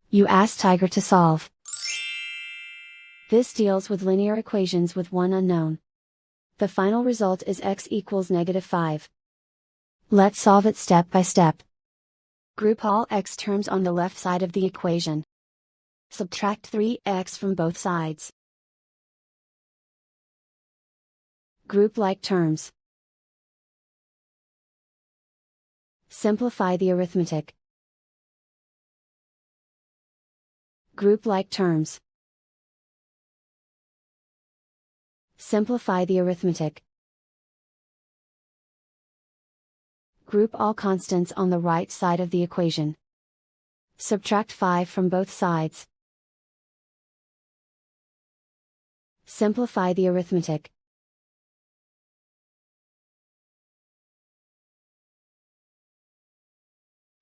You ask Tiger to solve. This deals with linear equations with one unknown. The final result is x equals -5. Let's solve it step by step. Group all x terms on the left side of the equation. Subtract 3x from both sides. Group like terms. Simplify the arithmetic. Group like terms. Simplify the arithmetic. Group all constants on the right side of the equation. Subtract 5 from both sides. Simplify the arithmetic.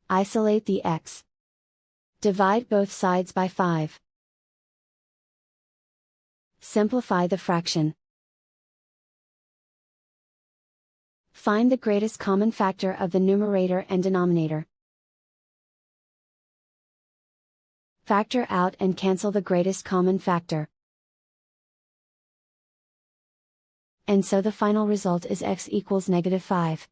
Isolate the x. Divide both sides by 5. Simplify the fraction. Find the greatest common factor of the numerator and denominator. Factor out and cancel the greatest common factor. And so the final result is x equals -5.